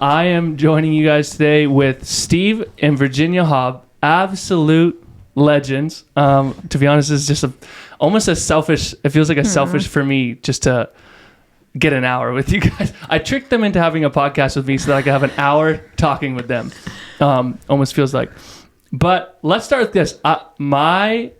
I am joining you guys today with Steve and Virginia Haab, absolute legends. To be honest, it's just almost a selfish, it feels like a selfish for me just to get an hour with you guys. I tricked them into having a podcast with me so that I could have an hour talking with them. Almost feels like. But let's start with this. My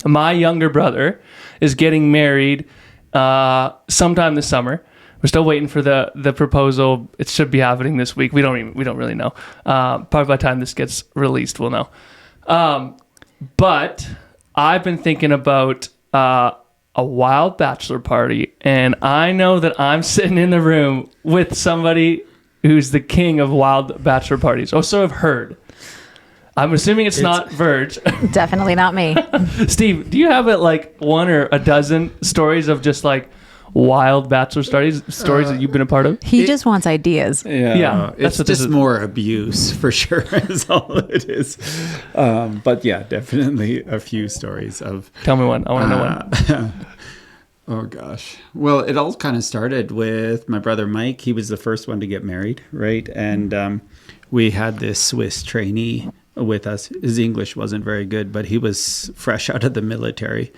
younger brother is getting married sometime this summer. We're still waiting for the proposal. It should be happening this week. We don't really know. Probably by the time this gets released, we'll know. But I've been thinking about a wild bachelor party, and I know that I'm sitting in the room with somebody who's the king of wild bachelor parties. Oh, so I've heard. I'm assuming it's not Verge. Definitely not me. Steve, do you have like one or a dozen stories of just like wild bachelor stories that you've been a part of? He just wants ideas. Yeah, it's just more abuse for sure is all it is. But yeah, definitely a few stories of. Tell me one. I want to know one. Oh gosh. Well, it all kind of started with my brother Mike. He was the first one to get married, right? And we had this Swiss trainee with us. His English wasn't very good, but he was fresh out of the military.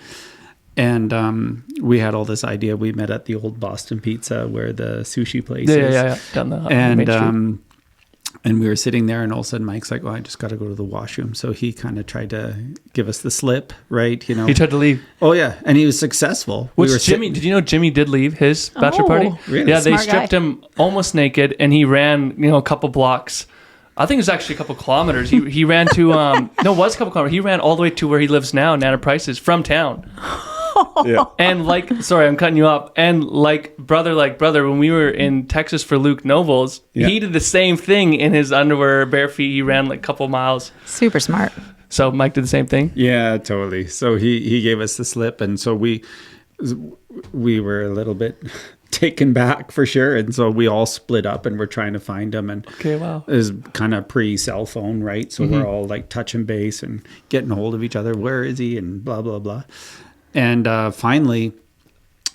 And we had all this idea. We met at the old Boston Pizza where the sushi place is. Yeah. Down the Main Street. And we were sitting there, and all of a sudden Mike's like, "Oh, I just got to go to the washroom." So he kind of tried to give us the slip, right? You know, he tried to leave. Oh yeah, and he was successful. Jimmy? Did you know Jimmy did leave his bachelor party? Really? Yeah, they Smart stripped guy. him almost naked, and he ran, a couple blocks. I think it was actually a couple kilometers. He ran to no, it was a couple kilometers. He ran all the way to where he lives now, Nana Price's, from town. Yeah. And sorry, I'm cutting you off. And like brother, when we were in Texas for Luke Nobles, he did the same thing in his underwear, bare feet. He ran like a couple miles. Super smart. So Mike did the same thing? Yeah, totally. So he gave us the slip, and so we were a little bit taken back for sure, and so we all split up and we're trying to find him. And okay, wow, it was kind of pre-cell phone, right? So we're all like touching base and getting a hold of each other. Where is he? And blah blah blah. And finally,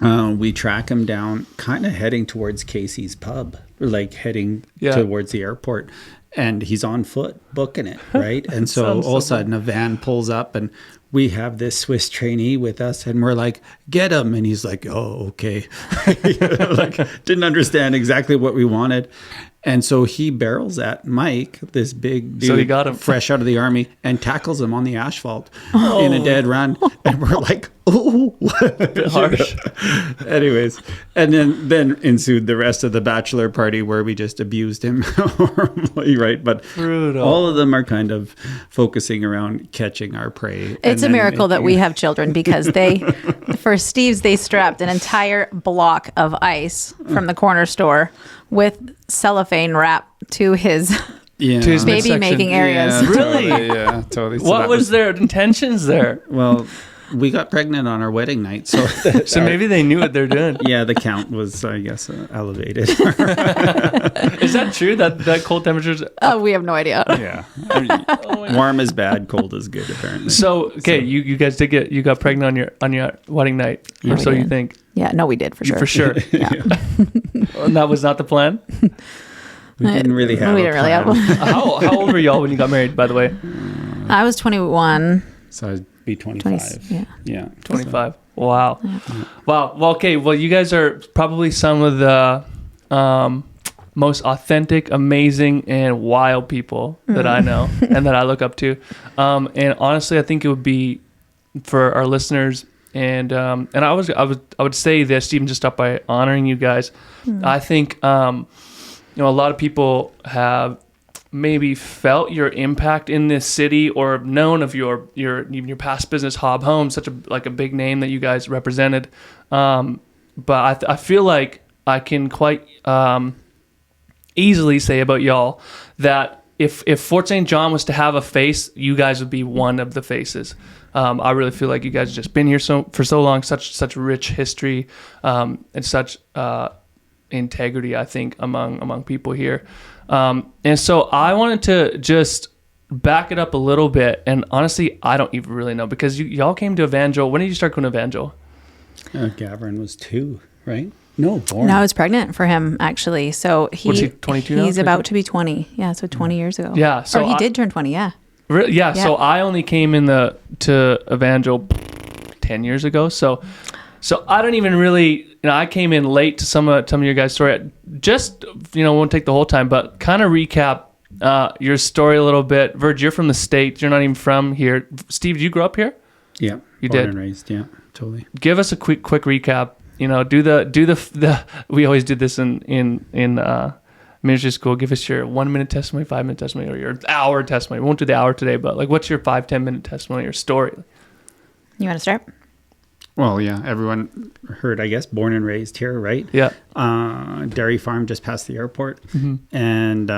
we track him down, kind of heading towards Casey's pub, or like heading towards the airport. And he's on foot booking it, right? And so all of a sudden a van pulls up, and we have this Swiss trainee with us, and we're like, "Get him!" And he's like, "Oh, okay." Like, didn't understand exactly what we wanted. And so he barrels at Mike, this big dude, so he got him fresh out of the army, and tackles him on the asphalt in a dead run. And we're like, "Oh, a bit harsh." Anyways, and then ensued the rest of the bachelor party where we just abused him horribly, right? But brutal. All of them are kind of focusing around catching our prey. It's a miracle that we have children, because for Steve's, they strapped an entire block of ice from the corner store with cellophane wrap to his to his baby making areas. Yeah, Really? Totally, yeah, totally. So what was their intentions there? Well, we got pregnant on our wedding night, so Maybe they knew what they're doing. Yeah, the count was, I guess, elevated. Is that true? That cold temperatures? Oh, we have no idea. Yeah, warm is bad, cold is good, apparently. So you guys you got pregnant on your wedding night, Yeah, or we so you did. think? Yeah, no, we did for sure. For sure. Yeah. And that was not the plan. We didn't really have. We didn't really have one. How old were y'all when you got married? By the way, I was 21. So I'd be 25. 20, Yeah. 25. Wow. Yeah. Wow. Well, okay. Well, you guys are probably some of the most authentic, amazing, and wild people that I know and that I look up to. And honestly, I think it would be for our listeners. And I would say this even just up by honoring you guys. I think a lot of people have maybe felt your impact in this city or known of your past business, Haab Homes, such a big name that you guys represented. But I feel like I can quite easily say about y'all that if Fort St. John was to have a face, you guys would be one of the faces. I really feel like you guys have just been here for so long, such rich history, and such integrity, I think, among people here. And so I wanted to just back it up a little bit. And honestly, I don't even really know, because y'all came to Evangel. When did you start going to Evangel? Gavin was 2, right? No, born. No, I was pregnant for him actually. So What's he, 22 now? he's about to be 20. Yeah, so 20 years ago. Yeah, so or he did turn 20. Yeah. Yeah, so I only came to Evangel 10 years ago. So I don't even really, I came in late to some of your guys' story. Just, won't take the whole time, but kind of recap your story a little bit. Virg, you're from the States. You're not even from here. Steve, did you grow up here? Yeah. You born did? and raised, yeah, totally. Give us a quick recap. Do the we always do this in ministry school. Give us your 1 minute testimony, 5 minute testimony, or your hour testimony. We won't do the hour today, but like, what's your 5-10 minute testimony or story? You want to start? Well, yeah, everyone heard, I guess, born and raised here, right? Yeah. Dairy farm just past the airport. Mm-hmm. And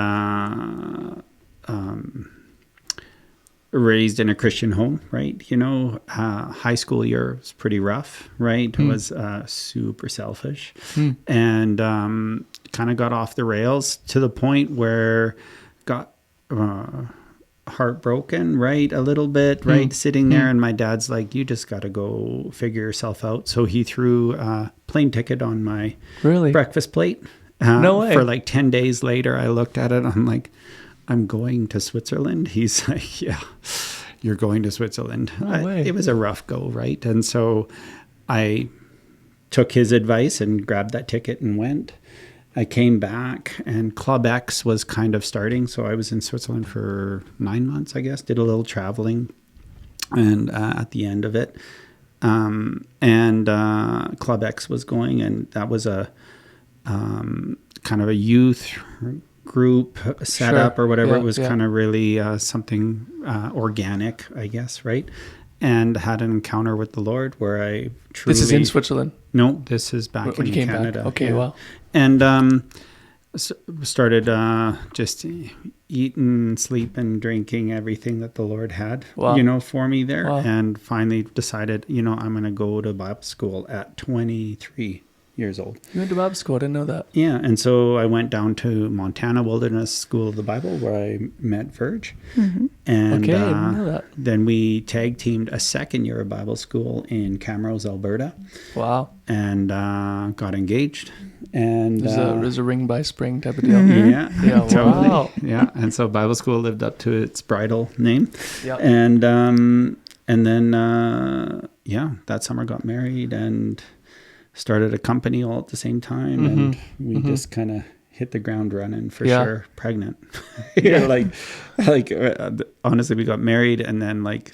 raised in a Christian home, right? High school year was pretty rough, right? I was super selfish and kind of got off the rails to the point where got heartbroken, right? A little bit, right? Sitting there and my dad's like, you just got to go figure yourself out. So he threw a plane ticket on my breakfast plate. No way. For like 10 days later, I looked at it. I'm like, I'm going to Switzerland. He's like, yeah, you're going to Switzerland. No way. It was a rough go, right? And so I took his advice and grabbed that ticket and went. I came back and Club X was kind of starting. So I was in Switzerland for 9 months, I guess, did a little traveling. And at the end of it, Club X was going, and that was a kind of a youth group setup or whatever. It was kind of really something organic, I guess, right? And had an encounter with the Lord where I truly... This is in Switzerland? No, this is back in Canada. Back. Okay, wow. And started just eating, sleeping, drinking, everything that the Lord had, for me there. Wow. And finally decided, I'm going to go to Bible school at 23 years old. You went to Bible school? I didn't know that. Yeah, and so I went down to Montana Wilderness School of the Bible where I met Virg. Mm-hmm. And okay, I didn't know that. Then we tag teamed a second year of Bible school in Camrose, Alberta. Wow. And got engaged. And there's a ring by spring type of deal. Mm-hmm. Yeah, totally. Wow. Yeah, and so Bible school lived up to its bridal name. Yep. And then that summer got married and started a company all at the same time, and we just kind of hit the ground running for sure. Pregnant, honestly, we got married, and then like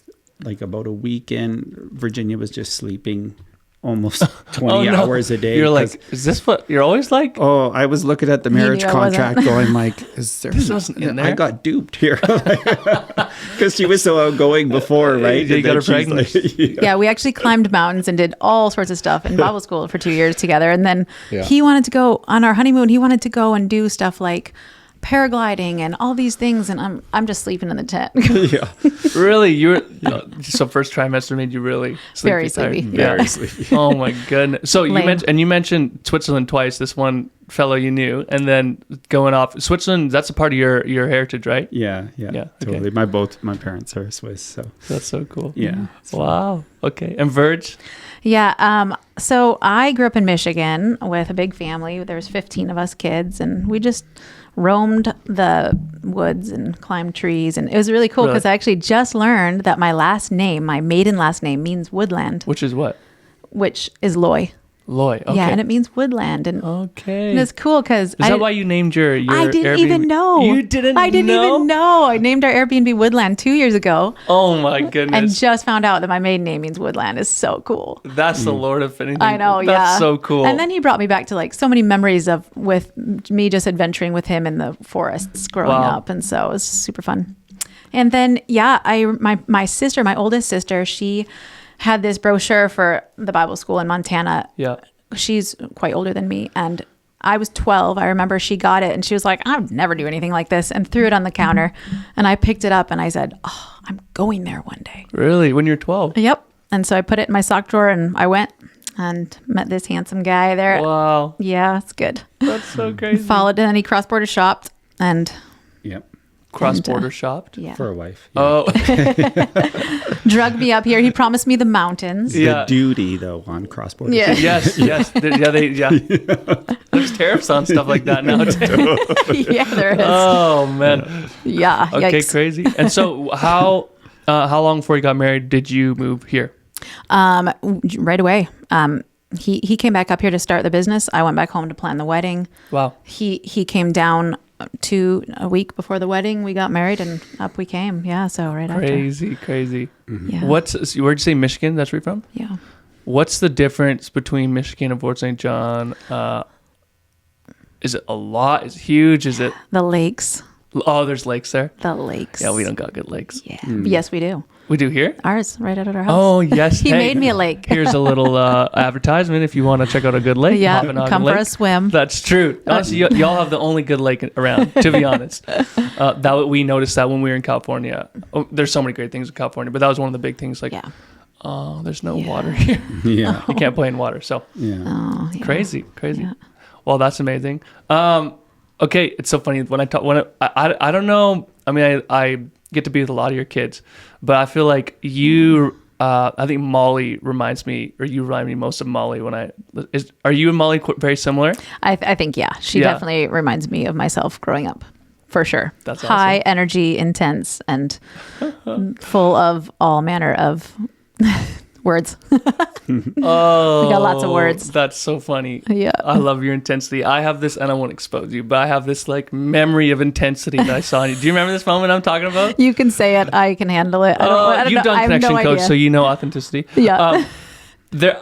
about a week in, Virginia was just sleeping almost 20 hours a day. You're like, is this what you're always like? Oh, I was looking at the marriage contract going like, is there something in there? I got duped here. Because she was so outgoing before, right? You got her pregnant. Yeah, we actually climbed mountains and did all sorts of stuff in Bible school for 2 years together. And then he wanted to go on our honeymoon. He wanted to go and do stuff like paragliding and all these things, and I'm just sleeping in the tent. Yeah. Really? So first trimester made you really sleepy? Very sleepy. Very sleepy. Oh my goodness. So you mentioned Switzerland twice, this one fellow you knew, and then going off Switzerland, that's a part of your heritage, right? Yeah, totally. Okay. My parents are Swiss, so that's so cool. Yeah. Wow. Okay. And Virg? Yeah. So I grew up in Michigan with a big family. There was 15 of us kids, and we just roamed the woods and climbed trees. And it was really cool because I actually just learned that my maiden last name means woodland. Which is what? Which is Loy. Loy. Okay. Yeah, and it means woodland. And okay. And it's cool because... Is that why you named your I didn't Airbnb? even know. You didn't know? I didn't even know. I named our Airbnb Woodland 2 years ago. Oh my goodness. And just found out that my maiden name means woodland. Is so cool. That's the Lord of anything. I know, That's so cool. And then he brought me back to like so many memories with me just adventuring with him in the forests growing up. And so it was super fun. And then, my sister, my oldest sister, she had this brochure for the Bible school in Montana. Yeah. She's quite older than me, and I was 12. I remember she got it, and she was like, I would never do anything like this, and threw it on the counter. And I picked it up, and I said, oh, I'm going there one day. Really? When you're 12? Yep. And so I put it in my sock drawer, and I went and met this handsome guy there. Wow. Yeah, it's good. That's so crazy. Followed, and then he cross-border shopped, and... Yep. Cross-border shopped? Yeah. For a wife. Oh, Drug me up here. He promised me the mountains. Yeah. The duty, though, on cross-border. Yeah. yes. There's tariffs on stuff like that now, too. Yeah, there is. Oh, man. Yeah. Okay, Yikes. crazy. And so how long before you got married did you move here? Right away. He came back up here to start the business. I went back home to plan the wedding. Wow. He came down a week before the wedding. We got married and up we came. Yeah. So right Crazy. after. Yeah. Where'd you say Michigan? That's where you're from? Yeah. What's the difference between Michigan and Fort St. John? Is it a lot? Is it huge? Is it? The lakes. Oh, there's lakes there? The lakes. Yeah, we don't got good lakes. Yeah. Yes, we do. We do here? Ours right out at our house. Oh, yes. He made me a lake. Here's a little advertisement if you want to check out a good lake. Yeah, Hoppin' come Lake. for a swim. That's true. Honestly, y'all have the only good lake around, to be honest. We noticed that when we were in California. Oh, there's so many great things in California, but that was one of the big things. Like, Yeah. oh, there's no water here. Yeah. You can't play in water. So Yeah. Oh, yeah. crazy. Yeah. Well, that's amazing. Okay, it's so funny when I don't know. I mean, I get to be with a lot of your kids, but I feel like you. I think Molly reminds me, or you remind me most of Molly when are you and Molly very similar? I think, yeah. She definitely reminds me of myself growing up, for sure. That's high awesome. energy, intense, and full of all manner of words. Oh, We got lots of words. That's so funny. Yeah. I love your intensity. I have this, and I won't expose you, but I have this like memory of intensity that I saw in you. Do you remember this moment I'm talking about? You can say it. I can handle it. I don't You've know. done I have Connection no Coach, idea. so you know authenticity. Yeah.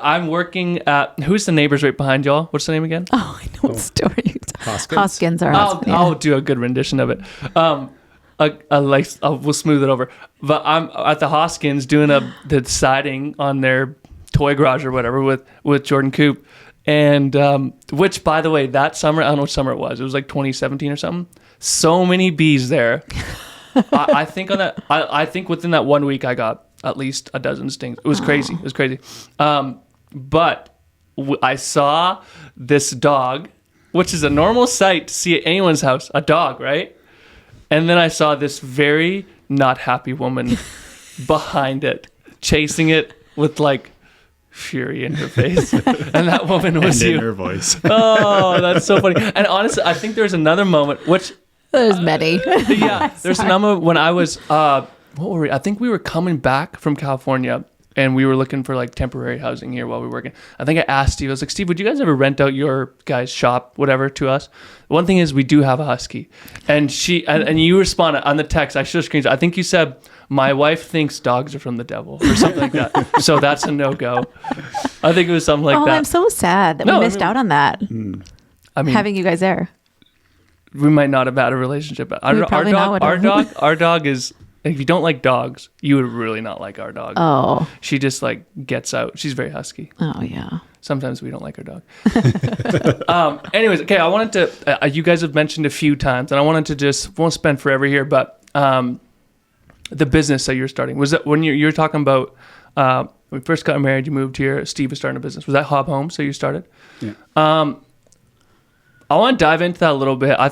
I'm working at, who's the neighbors right behind y'all? What's the name again? Oh, I know what story. Hoskins? Hoskins are I'll do a good rendition of it. We'll smooth it over. But I'm at the Hoskins doing the siding on their toy garage or whatever with Jordan Coop. And which, by the way, that summer, I don't know what summer it was. It was like 2017 or something. So many bees there. I think on that. I think within that 1 week, I got at least a dozen stings. It was crazy. It was crazy. But I saw this dog, which is a normal sight to see at anyone's house. A dog, right? And then I saw this very not happy woman behind it, chasing it with like fury in her face. And that woman was And you. in her voice. Oh, that's so funny. And honestly, I think there's another moment, which There's many. yeah, there's another moment when I was what were we? I think we were coming back from California and we were looking for like temporary housing here while we were working. I think I asked Steve, I was like, Steve, would you guys ever rent out your guys' shop, whatever, to us? One thing is we do have a husky. And and you responded on the text, I should have screenshot. I think you said, my wife thinks dogs are from the devil or something like that. So that's a no-go. I think it was something like that. I'm so sad that we missed out on that. I mean, Having you guys there. we might not have had a relationship. Our probably not would have. our dog is, if you don't like dogs, you would really not like our dog. Oh. She just like gets out. She's very husky. Oh, yeah. Sometimes we don't like our dog. Anyways, okay, I wanted to, you guys have mentioned a few times, and I wanted to just, won't spend forever here, but the business that you're starting, was that when you were talking about, when we first got married, you moved here, Steve was starting a business. Was that Haab Homes that you started? Yeah. I want to dive into that a little bit. I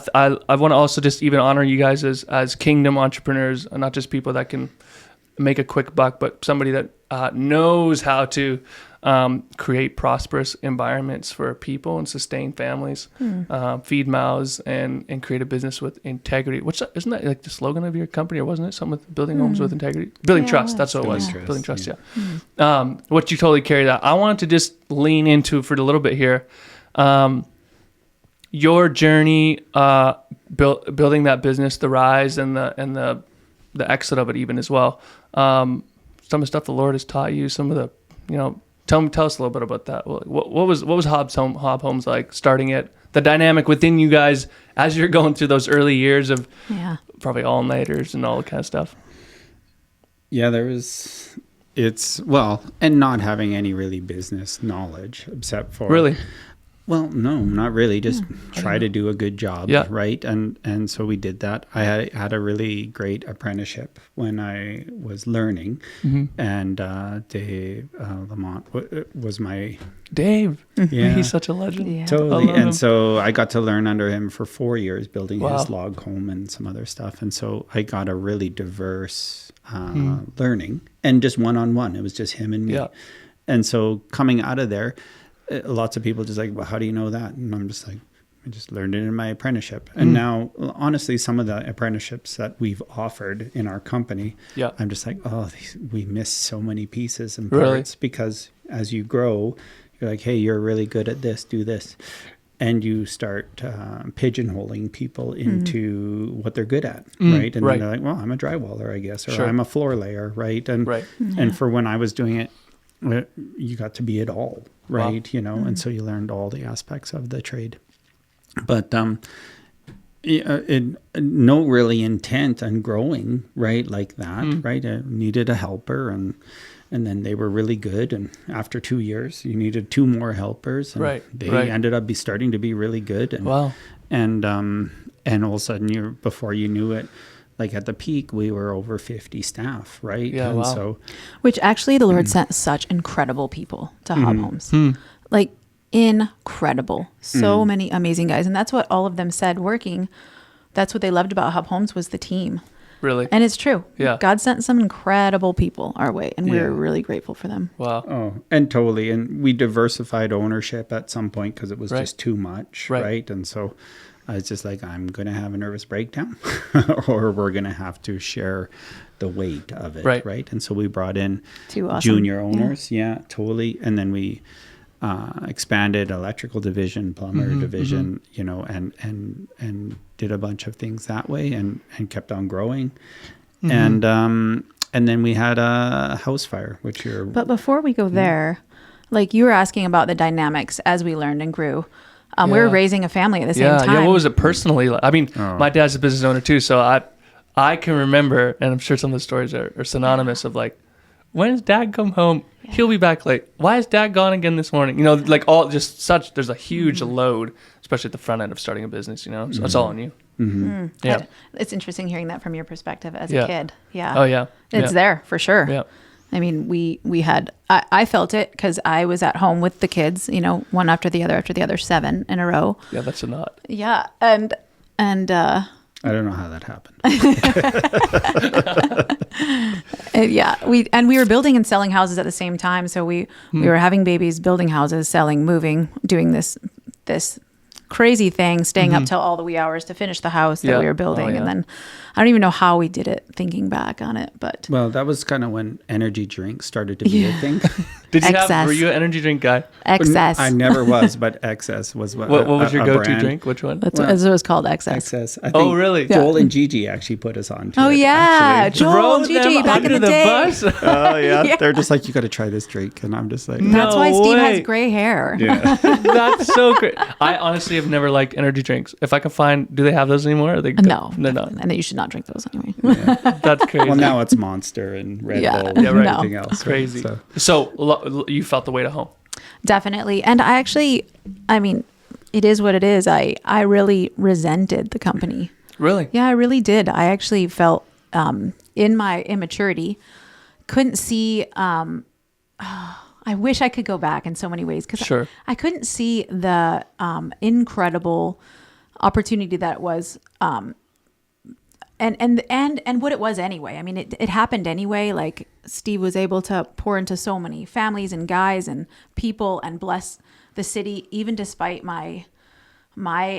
want to also just even honor you guys as kingdom entrepreneurs, and not just people that can make a quick buck, but somebody that knows how to create prosperous environments for people and sustain families, feed mouths, and create a business with integrity. Isn't that like the slogan of your company, or wasn't it something with building homes with integrity? Building trust. That's what it was. Trust, Building trust. Yeah. What you totally carry that. I wanted to just lean into for a little bit here. Your journey, building that business, the rise and the exit of it, even as well. Some of the stuff the Lord has taught you. Some of the, tell us a little bit about that. What was Haab Homes like starting it? The dynamic within you guys as you're going through those early years of probably all nighters and all that kind of stuff. Yeah, and not having any really business knowledge except for really. Well, no, not really. Just try to do a good job, right? And so we did that. I had a really great apprenticeship when I was learning, and Dave Lamont was my Dave. Yeah, He's such a legend. Yeah. totally. him. And so I got to learn under him for 4 years, building his log home and some other stuff. And so I got a really diverse learning, and just one-on-one. It was just him and me. Yeah. And so coming out of there, lots of people just like, well, how do you know that? And I'm just like, I just learned it in my apprenticeship. And now, honestly, some of the apprenticeships that we've offered in our company, I'm just like, we miss so many pieces and parts because as you grow, you're like, hey, you're really good at this, do this. And you start pigeonholing people into what they're good at, right? And then they're like, well, I'm a drywaller, I guess, or I'm a floor layer, right? And and for when I was doing it, you got to be it all, right? You know, and so you learned all the aspects of the trade. But no really intent on growing, right? Like that, right? I needed a helper, and then they were really good. And after 2 years, you needed 2 more helpers, and they ended up starting to be really good. And and all of a sudden, before you knew it, like at the peak, we were over 50 staff, right? Yeah, and so, which actually the Lord sent such incredible people to Haab Homes, like incredible, so many amazing guys, and that's what all of them said. Working, that's what they loved about Haab Homes was the team. Really, and it's true. Yeah, God sent some incredible people our way, and we're really grateful for them. Wow. Oh, and totally, and we diversified ownership at some point because it was just too much, right? And so I was just like, I'm going to have a nervous breakdown or we're going to have to share the weight of it. Right. And so we brought in 2 awesome junior owners. Yeah, totally. And then we expanded electrical division, plumber division, you know, and did a bunch of things that way and kept on growing. And then we had a house fire, which you're... But before we go there, like you were asking about the dynamics as we learned and grew. We were raising a family at the same time. Yeah, what was it personally like? I mean, my dad's a business owner too, so I can remember, and I'm sure some of the stories are synonymous of like, when does Dad come home? He'll be back late. Why is Dad gone again this morning? You know, like all just such, there's a huge load, especially at the front end of starting a business, you know, so it's all on you. Yeah. It's interesting hearing that from your perspective as a kid. Yeah. Oh, yeah. It's there for sure. Yeah. I mean, we had, I felt it because I was at home with the kids, you know, one after the other, 7 in a row. Yeah, that's a lot. Yeah. And I don't know how that happened. we were building and selling houses at the same time. So we were having babies, building houses, selling, moving, doing this crazy thing, staying up till all the wee hours to finish the house that we were building. And then I don't even know how we did it, thinking back on it, but well, that was kind of when energy drinks started to be a thing. Were you an energy drink guy? Excess. I never was, but Excess was what was your go-to brand. Drink? Which one? That's what it was called, Excess. Excess. I think really? Joel and Gigi actually put us on to Oh it, yeah, actually. Joel and Gigi back in the day. Bus? Oh yeah. They're just like, you got to try this drink, and I'm just like, That's why Steve way. has gray hair. yeah. That's so great. I honestly have never liked energy drinks. If I can find, do they have those anymore? Are they good? No, no. And you should not drink those anyway. That's crazy. Well, now it's Monster and Red Bull and right. everything else. Crazy. Right? So you felt the weight at home. Definitely. And I mean, it is what it is. I really resented the company. Really? Yeah, I really did. I actually felt in my immaturity, couldn't see, I wish I could go back in so many ways because I couldn't see the incredible opportunity that was and what it was anyway. I mean, it happened anyway. Like Steve was able to pour into so many families and guys and people and bless the city, even despite my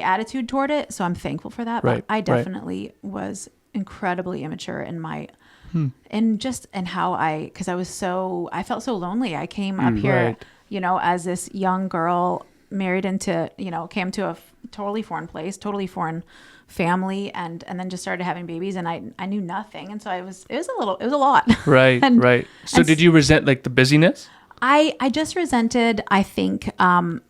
attitude toward it. So I'm thankful for that. But I definitely was incredibly immature in my, and how because I felt so lonely. I came up here, you know, as this young girl married into, you know, came to a totally foreign place, totally foreign family, and then just started having babies, and I knew nothing, and so it was a lot. Right. Right. So did you resent like the busyness? I just resented, I think, the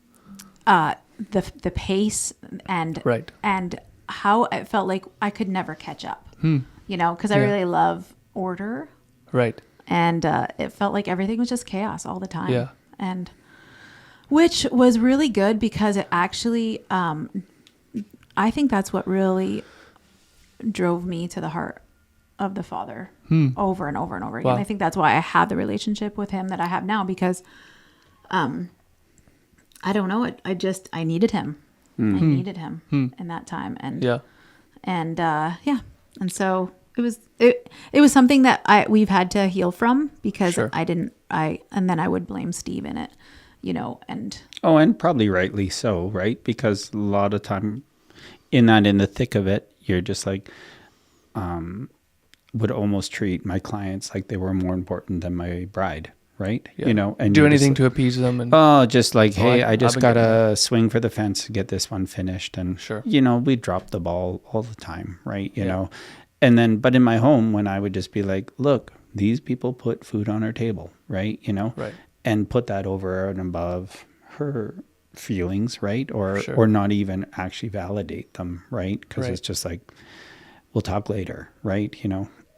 pace and how it felt like I could never catch up. You know, because I really love order. Right. And it felt like everything was just chaos all the time. Yeah. And Which was really good because it actually, I think that's what really drove me to the heart of the Father over and over and over again. Wow. I think that's why I have the relationship with him that I have now, because I don't know it. I needed him. I needed him in that time. And and so it was something that we've had to heal from, because and then I would blame Steve in it, and probably rightly so, right? Because a lot of time in the thick of it, you're just like, would almost treat my clients like they were more important than my bride, right? Yeah. And do anything to appease them. And just like, hey, I just got to swing for the fence to get this one finished. And, we drop the ball all the time, right? You know, and then, but in my home, when I would just be like, look, these people put food on our table, right? Right. And put that over and above her feelings, right? Or not even actually validate them, right? Because it's just like, we'll talk later, right?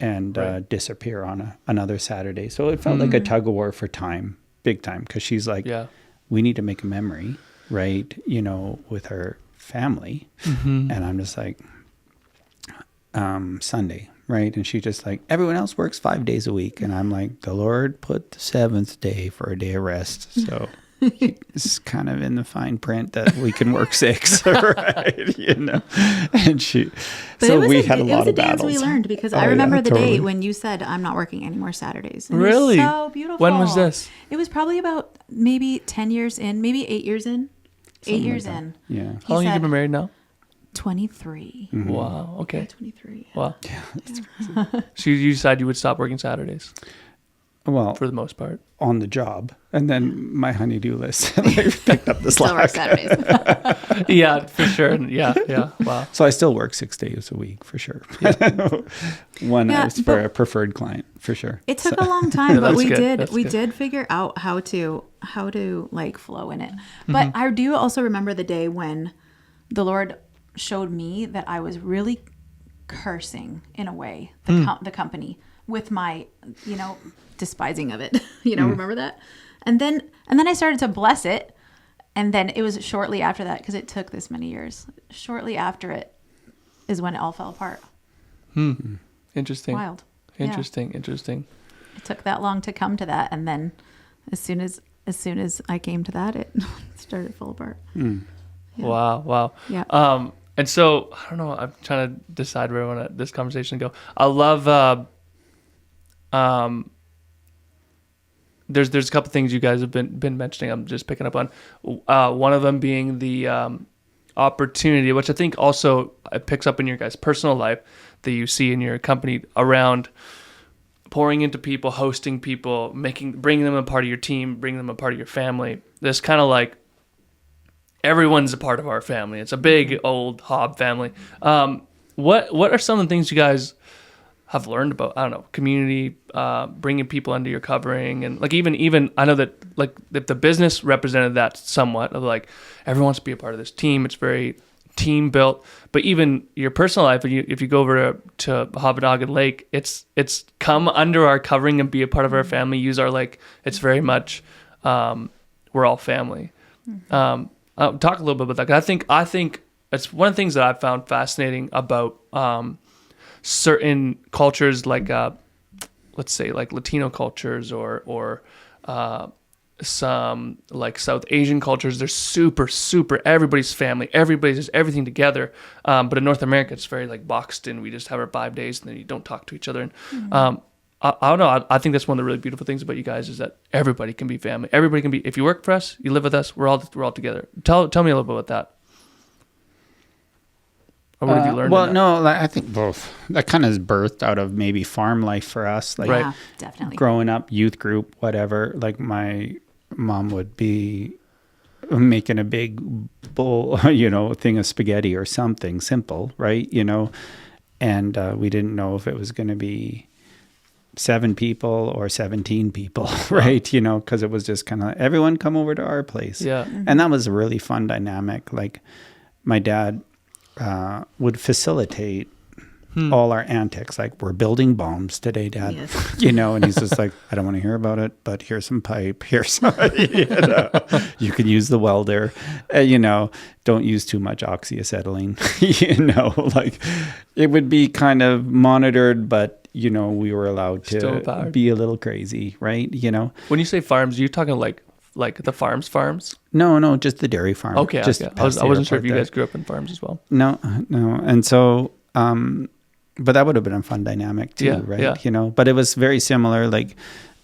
And disappear on another Saturday. So it felt like a tug of war for time, big time, because she's like, we need to make a memory, right? With her family. And I'm just like, Sunday, right? And she just like, everyone else works 5 days a week. And I'm like, the Lord put the seventh day for a day of rest. So it's kind of in the fine print that we can work 6, right? And we had a lot of battles. It was a dance we learned, because I remember the day when you said, I'm not working any more Saturdays. And really? It was so beautiful. When was this? It was probably about maybe 10 years in, maybe 8 years in. Something 8 years like in. Yeah. How long have you been married now? 23. Wow. Okay. Yeah, 23. Wow. Yeah. So you decided you would stop working Saturdays? Well, for the most part, on the job, and then my honey-do list picked up the slack. Saturdays. Yeah, for sure. Yeah. Wow. So I still work 6 days a week for sure. One is for a preferred client for sure. It took a long time, but we did figure out how to like flow in it. But I do also remember the day when the Lord showed me that I was really cursing in a way the company with my despising of it. Remember that? And then I started to bless it, and then it was shortly after that, because it took this many years, shortly after it is when it all fell apart. Interesting. Wild. Interesting. It took that long to come to that, and then as soon as I came to that, it started to fall apart. Yeah. Wow. Yeah. And so I don't know, I'm trying to decide where I want this conversation to go. I love there's a couple things you guys have been mentioning. I'm just picking up on one of them being the opportunity, which I think also it picks up in your guys' personal life that you see in your company around pouring into people, hosting people, bringing them a part of your team, bringing them a part of your family. There's kind of like everyone's a part of our family. It's a big old Haab family. What are some of the things you guys have learned about, I don't know, community, bringing people under your covering, and like even I know that like the business represented that somewhat of like everyone wants to be a part of this team. It's very team built, but even your personal life, if you go over to Haab Lake, it's come under our covering and be a part of our family. Use our like, it's very much we're all family. I'll talk a little bit about that, 'cause I think it's one of the things that I've found fascinating about certain cultures, like let's say like Latino cultures or some like South Asian cultures. They're super everybody's family, everybody's just everything together, but in North America it's very like boxed in. We just have our 5 days and then you don't talk to each other. And I don't know, I think that's one of the really beautiful things about you guys is that everybody can be family. Everybody can be, if you work for us, you live with us, we're all together. Tell me a little bit about that. Or what have you learned? Well, no, I think both. That kind of is birthed out of maybe farm life for us. Like yeah, definitely. Growing up, youth group, whatever. Like my mom would be making a big bowl, thing of spaghetti or something simple, right? And we didn't know if it was going to be 7 people or 17 people, right? Because it was just kind of everyone come over to our place. Yeah. And that was a really fun dynamic. Like my dad would facilitate all our antics. Like, we're building bombs today, Dad. Yes. You know, and he's just like, I don't want to hear about it, but here's some pipe. Here's some, you know, you can use the welder. You know, don't use too much oxyacetylene. You know, like, it would be kind of monitored, but, you know, we were allowed to be a little crazy, right? You know, when you say farms, you're talking like the farms? No, just the dairy farm. Okay, just I wasn't sure if you guys grew up in farms as well. No. And so, but that would have been a fun dynamic too, right? Yeah. You know, but it was very similar. Like,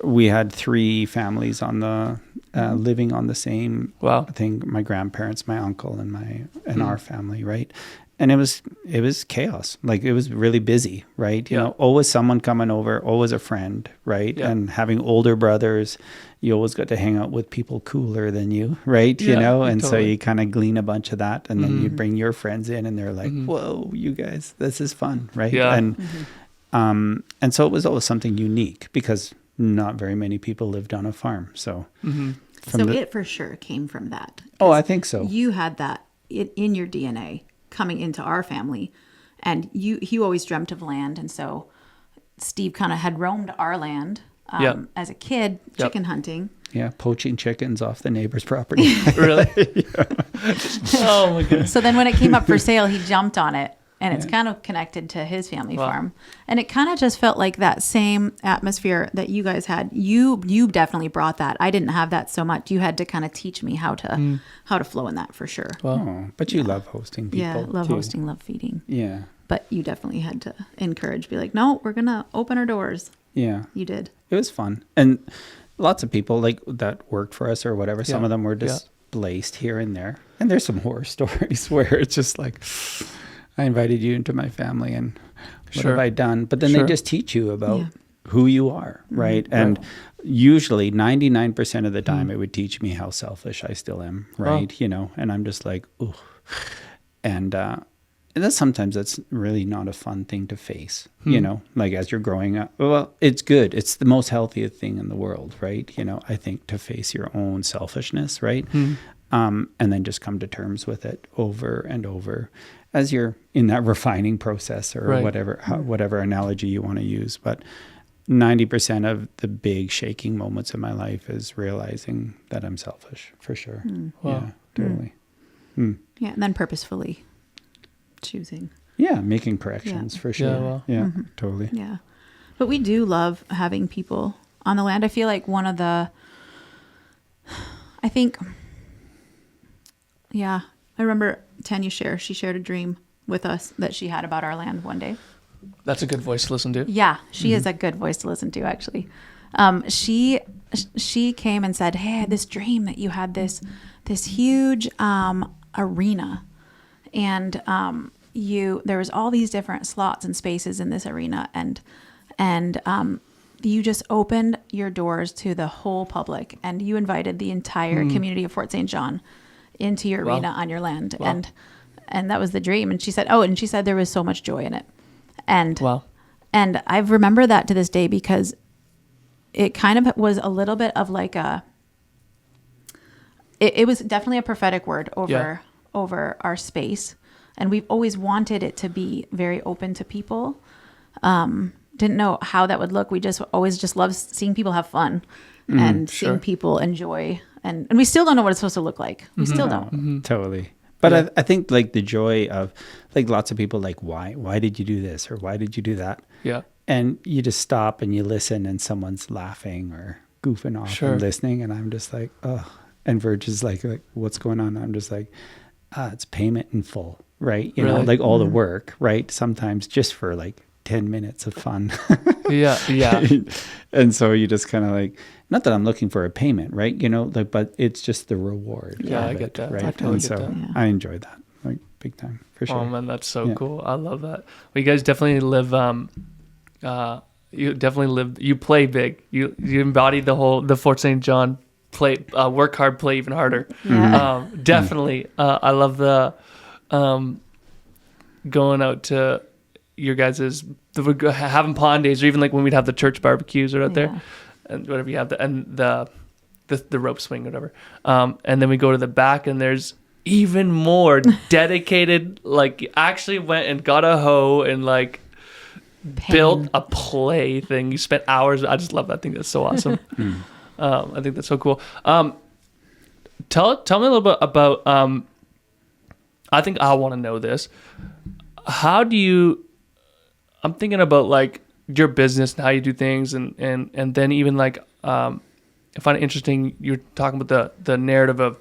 we had 3 families on the living on the same thing. My grandparents, my uncle, and our family, right? And it was chaos. Like, it was really busy, right? You know, always someone coming over, always a friend, right? Yeah. And having older brothers, you always got to hang out with people cooler than you, right? You know, and so you kind of glean a bunch of that, and then you bring your friends in, and they're like, "Whoa, you guys, this is fun," right? Yeah. And so it was always something unique because not very many people lived on a farm. So, it for sure came from that. Oh, I think so. You had that in your DNA coming into our family, and he always dreamt of land, and so Steve kind of had roamed our land as a kid, chicken hunting. Yeah, poaching chickens off the neighbor's property. Really? Oh my goodness. So then when it came up for sale, he jumped on it, and it's kind of connected to his family farm. And it kind of just felt like that same atmosphere that you guys had. You definitely brought that. I didn't have that so much. You had to kind of teach me how to flow in that for sure. Well, but you love hosting people. Yeah, love hosting, love feeding. Yeah. But you definitely had to encourage, be like, no, we're going to open our doors. Yeah. You did. It was fun. And lots of people like that worked for us or whatever. Some of them were displaced here and there. And there's some horror stories where it's just like, I invited you into my family and what have I done? But then they just teach you about who you are, right? And usually 99% of the time it would teach me how selfish I still am, right? You know, and I'm just like, ooh. And sometimes that's really not a fun thing to face, you know, like as you're growing up. Well, it's good. It's the most healthy thing in the world, right? You know, I think to face your own selfishness, right? And then just come to terms with it over and over as you're in that refining process or whatever analogy you want to use. But 90% of the big shaking moments in my life is realizing that I'm selfish, for sure. Yeah, totally. Yeah, and then purposefully choosing. Yeah, making corrections for sure. Totally. Yeah. But we do love having people on the land. I feel like I remember Tanya she shared a dream with us that she had about our land one day. That's a good voice to listen to. Yeah, she is a good voice to listen to, actually. She came and said, hey, I had this dream that you had this huge arena, and there was all these different slots and spaces in this arena, and you just opened your doors to the whole public, and you invited the entire community of Fort St. John into your arena on your land. And that was the dream. And she said, there was so much joy in it. And I remember that to this day, because it kind of was a little bit of like it was definitely a prophetic word over our space. And we've always wanted it to be very open to people. Didn't know how that would look. We always loved seeing people have fun and seeing people enjoy. And we still don't know what it's supposed to look like. We still don't. Totally. But I think like the joy of like lots of people like, why did you do this? Or why did you do that? Yeah. And you just stop and you listen and someone's laughing or goofing off and listening. And I'm just like, oh, and Virg is like, what's going on? I'm just like, it's payment in full, right? You know, like all the work, right? Sometimes just for like 10 minutes of fun. Yeah. And so you just kind of like, not that I'm looking for a payment, right? You know, like, but it's just the reward. Yeah, I get that. Right. I totally get that. Yeah. I enjoy that like big time for sure. Oh man, that's so cool. I love that. Well, you guys definitely live, you play big. You embody the Fort St. John play, work hard, play even harder. Yeah. Definitely. I love the, going out to your guys's, having pond days, or even like when we'd have the church barbecues or out there. And whatever you have, the rope swing, whatever. And then we go to the back, and there's even more dedicated. Like, actually went and got a hoe and like built a play thing. You spent hours. I just love that thing. That's so awesome. I think that's so cool. Tell me a little bit about. I think I want to know this. How do you? I'm thinking about like your business and how you do things, and then even like I find it interesting. You're talking about the narrative of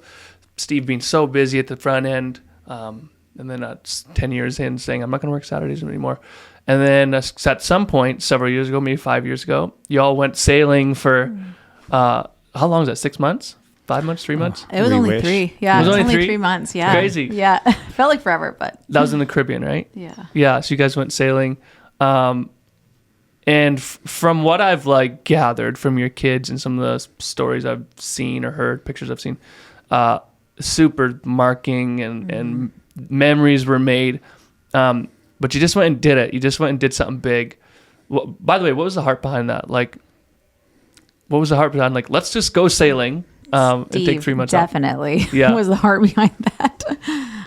Steve being so busy at the front end, and then 10 years in saying I'm not going to work Saturdays anymore. And then at some point, several years ago, maybe 5 years ago, you all went sailing for, how long was that? 6 months? 5 months? 3 months? It was only 3. Yeah, it was only 3 months. Yeah. Crazy. Yeah. Felt like forever, but. That was in the Caribbean, right? Yeah. Yeah, so you guys went sailing. And from what I've like gathered from your kids and some of the stories I've seen or heard, pictures I've seen, super marking and memories were made. But you just went and did it. You just went and did something big. Well, by the way, what was the heart behind that? Like, what was the heart behind, like, let's just go sailing and take 3 months definitely off? Yeah. Was the heart behind that.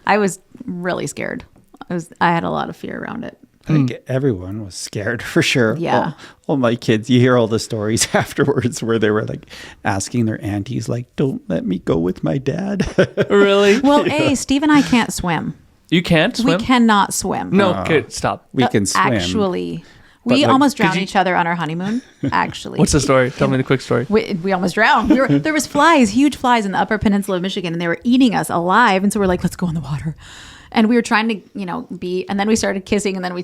I was really scared. I had a lot of fear around it. I think everyone was scared for sure. Yeah. All my kids, you hear all the stories afterwards where they were like asking their aunties, like, don't let me go with my dad. Really? Well, Steve and I can't swim. You can't swim? We cannot swim. No, okay, stop. We can swim. Actually, we like, almost drowned each other on our honeymoon. Actually. What's the story? Tell me the quick story. We almost drowned. There was flies, huge flies in the Upper Peninsula of Michigan, and they were eating us alive. And so we're like, let's go in the water. And we were trying to, and then we started kissing, and then we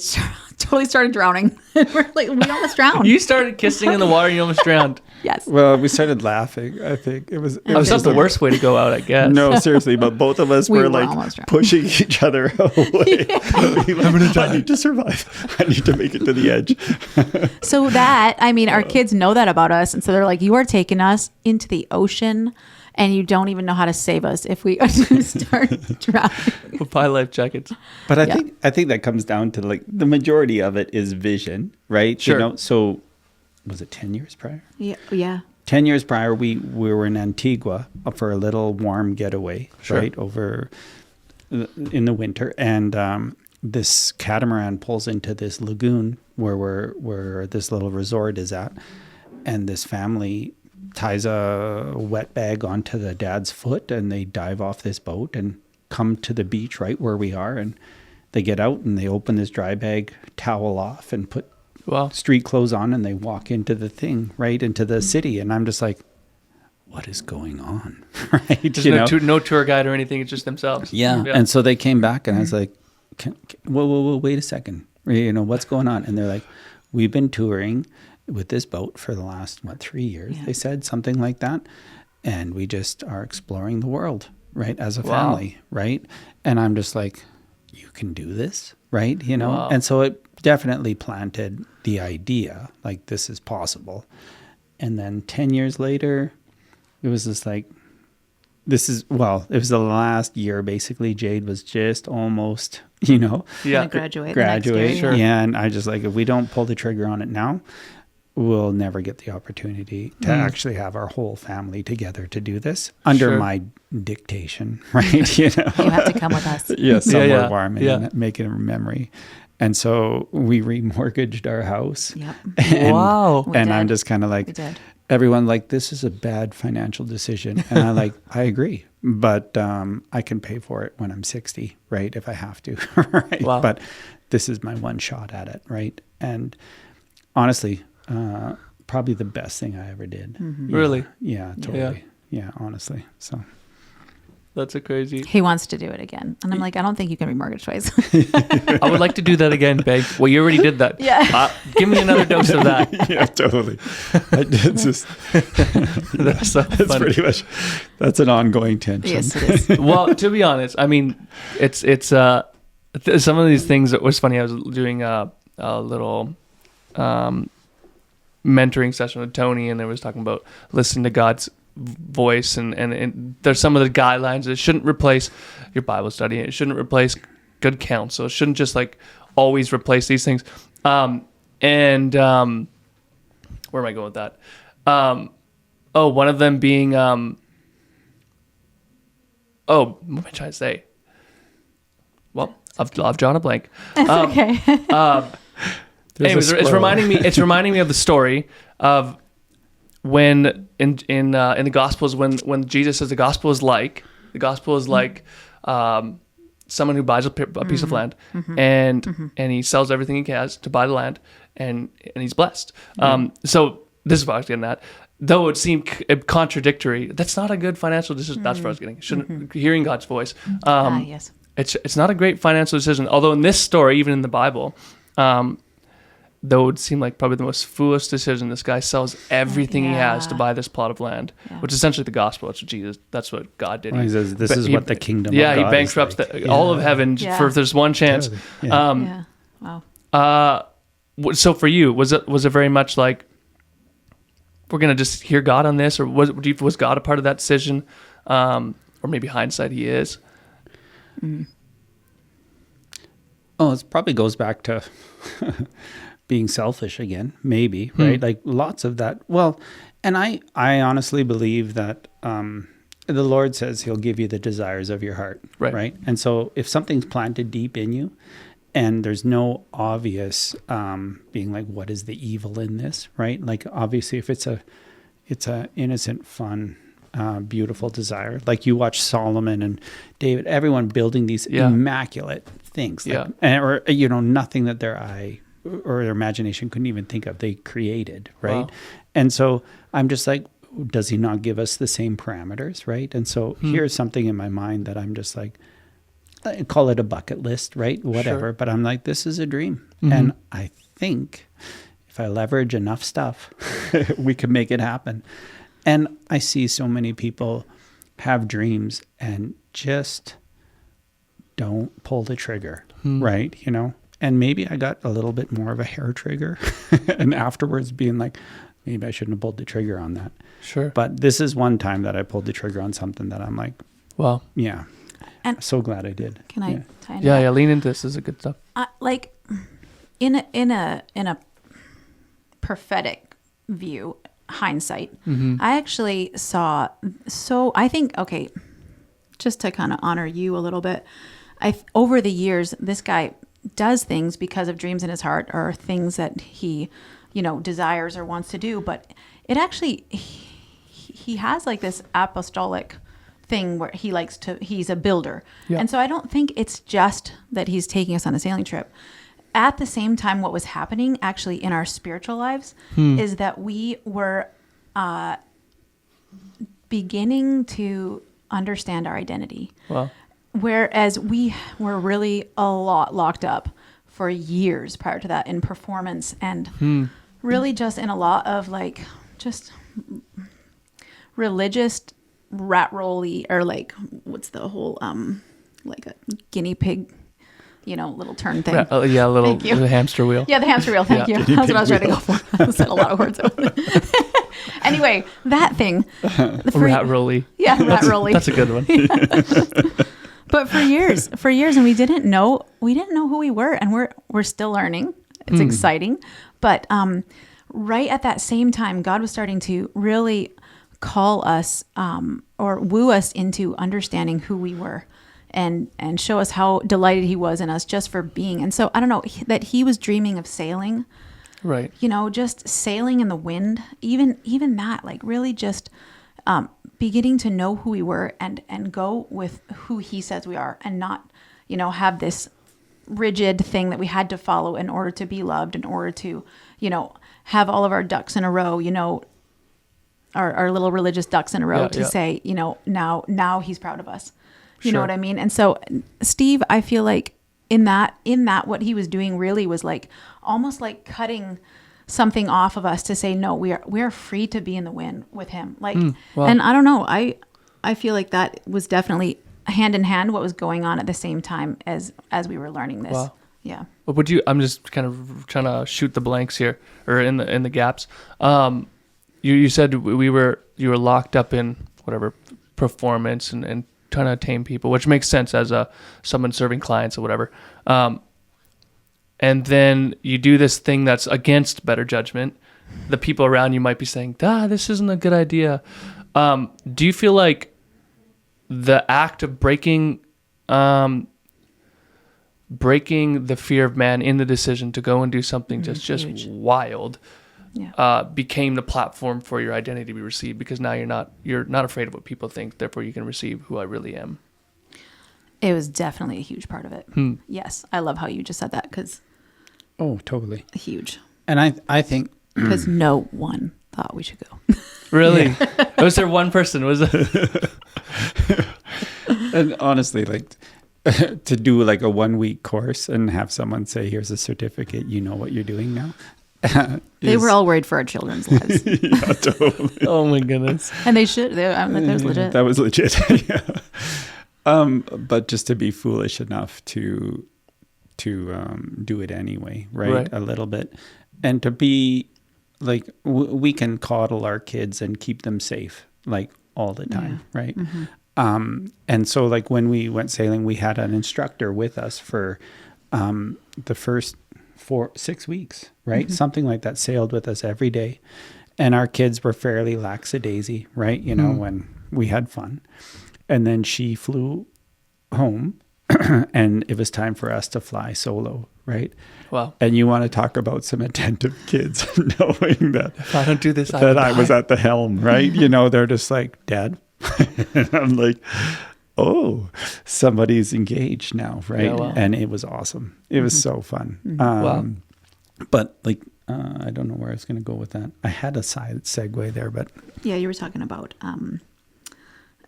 totally started drowning. We're like, we almost drowned. You started kissing in the water, and you almost drowned. Yes. Well, we started laughing. I think it was That's not the worst way to go out, I guess. No, seriously, but both of us were like almost drowned. pushing each other away. I'm gonna die. I need to survive. I need to make it to the edge. So our kids know that about us, and so they're like, you are taking us into the ocean, and you don't even know how to save us if we start drowning. We'll buy life jackets. But I think that comes down to like the majority of it is vision, right? Sure. So was it 10 years prior? Yeah. 10 years prior, we were in Antigua for a little warm getaway, Sure. right, over in the winter. And this catamaran pulls into this lagoon where this little resort is at. And this family ties a wet bag onto the dad's foot, and they dive off this boat and come to the beach right where we are. And they get out and they open this dry bag, towel off, and put street clothes on, and they walk into the thing, right into the city. And I'm just like, what is going on? Right? There's no tour guide or anything. It's just themselves. Yeah. And so they came back, and I was like, whoa, wait a second. What's going on? And they're like, we've been touring with this boat for the last 3 years. Yeah. They said something like that. And we just are exploring the world, right? As a family, right? And I'm just like, you can do this, right? Wow. And so it definitely planted the idea, like, this is possible. And then 10 years later, it was just like, it was the last year, basically. Jade was just almost, Graduate. Sure. Yeah. And I just like, if we don't pull the trigger on it now, we'll never get the opportunity to actually have our whole family together to do this under my dictation, right? You have to come with us. Yeah, somewhere warm and make it a memory. And so we remortgaged our house. Yep. And I'm just kind of like, everyone like, this is a bad financial decision. And I agree, but I can pay for it when I'm 60, right? If I have to, right? Wow. But this is my one shot at it, right? And honestly, probably the best thing I ever did. Mm-hmm. Yeah, Really? Yeah, totally. Yeah, honestly. So that's a crazy. He wants to do it again, and I'm like, I don't think you can remortgage twice. I would like to do that again, Meg. Well, you already did that. Yeah. Give me another dose of that. Yeah, totally. It's just that's so funny. Pretty much that's an ongoing tension. Yes, it is. Well, to be honest, I mean, it's some of these things. It was funny. I was doing a little mentoring session with Tony, and I was talking about listening to God's voice, and there's some of the guidelines. It shouldn't replace your Bible study. It shouldn't replace good counsel. It shouldn't just like always replace these things. Where am I going with that? One of them being what am I trying to say? Well, I've drawn a blank. That's okay. Anyways, it's reminding me of the story of when in the Gospels when Jesus says the gospel is like someone who buys a piece of land and he sells everything he has to buy the land and he's blessed. So this is what I was getting at. Though it seemed contradictory, that's not a good financial decision. That's what I was getting. Hearing God's voice. Yes. It's not a great financial decision. Although in this story, even in the Bible, though it would seem like probably the most foolish decision, this guy sells everything he has to buy this plot of land, which is essentially the gospel. That's what Jesus. That's what God did. Well, he says, "This is what the kingdom." Yeah, of God he bankrupts is like. all of heaven for if there's one chance. Wow. So for you, was it very much like we're gonna just hear God on this, or was God a part of that decision, or maybe hindsight he is? Oh, it probably goes back to being selfish again, maybe, right? Like lots of that. Well, and I honestly believe that the Lord says he'll give you the desires of your heart, right? And so if something's planted deep in you and there's no obvious being like, what is the evil in this, right? Like obviously if it's a innocent, fun, beautiful desire, like you watch Solomon and David, everyone building these immaculate things, like, or nothing that their eye or their imagination couldn't even think of, they created, right? Wow. And so I'm just like, does he not give us the same parameters, right? And so here's something in my mind that I'm just like, I call it a bucket list, right? Whatever. But I'm like, this is a dream. And I think if I leverage enough stuff, we can make it happen. And I see so many people have dreams and just don't pull the trigger, right? And maybe I got a little bit more of a hair trigger and afterwards being like, maybe I shouldn't have pulled the trigger on that. Sure. But this is one time that I pulled the trigger on something that I'm like, well, yeah. And so glad I did. Can I tie into that? Lean into this. This is a good stuff. Like in a prophetic view, hindsight, I actually saw, I think, okay, just to kind of honor you a little bit, over the years, this guy does things because of dreams in his heart or things that he, desires or wants to do. But it actually, he has like this apostolic thing where he's a builder. Yeah. And so I don't think it's just that he's taking us on a sailing trip. At the same time, what was happening actually in our spiritual lives is that we were beginning to understand our identity. Wow. Whereas we were really a lot locked up for years prior to that in performance and really just in a lot of like just religious rat rolly, or like what's the whole like a guinea pig, little turn thing. Little hamster wheel. Yeah, the hamster wheel. Thank you. That's what I was trying to go for. I said a lot of words. Anyway, that thing. Rat rolly. Yeah, rat rolly. That's a good one. But for years, and we didn't know who we were, and we're still learning. It's exciting, but right at that same time, God was starting to really call us or woo us into understanding who we were, and show us how delighted he was in us just for being. And so I don't know that he was dreaming of sailing, right? Just sailing in the wind, even that, like really just beginning to know who we were and go with who he says we are, and not, have this rigid thing that we had to follow in order to be loved, in order to, have all of our ducks in a row, our little religious ducks in a row to say, now he's proud of us. You know what I mean? And so Steve, I feel like in that, what he was doing really was like, almost like cutting something off of us to say, no, we are free to be in the wind with him. Like, wow. And I don't know, I feel like that was definitely hand in hand what was going on at the same time as we were learning this. Wow. Yeah. But I'm just kind of trying to shoot the blanks here, or in the gaps. You said you were locked up in whatever performance and trying to tame people, which makes sense as someone serving clients or whatever. And then you do this thing that's against better judgment. The people around you might be saying, this isn't a good idea. Do you feel like the act of breaking breaking the fear of man in the decision to go and do something just Huge. wild Yeah. became the platform for your identity to be received, because now you're not afraid of what people think, therefore you can receive who I really am. It was definitely a huge part of it. Yes. I love how you just said that, because Oh, totally. huge. And I think Because no one thought we should go. Really? Was there one person? Was it? and honestly, like to do like a 1-week course and have someone say, here's a certificate, you know what you're doing now. They were all worried for our children's lives. Yeah, totally. Oh my goodness. And they should. That was legit. That was legit. Yeah. But just to be foolish enough to do it anyway, right? A little bit. And to be like, we can coddle our kids and keep them safe, like all the time, right? Mm-hmm. And so like when we went sailing, we had an instructor with us for the first 6 weeks, right? Mm-hmm. Something like that, sailed with us every day. And our kids were fairly lackadaisy, right? You know, when we had fun. And then she flew home and it was time for us to fly solo, right? Wow. And you want to talk about some attentive kids, knowing that if I don't do this, I was at the helm, right? You know, they're just like, Dad. And I'm like, oh, somebody's engaged now, right? Yeah, wow. And it was awesome. It was so fun. Wow. But like, I don't know where I was going to go with that. I had a side segue there, but Yeah, you were talking about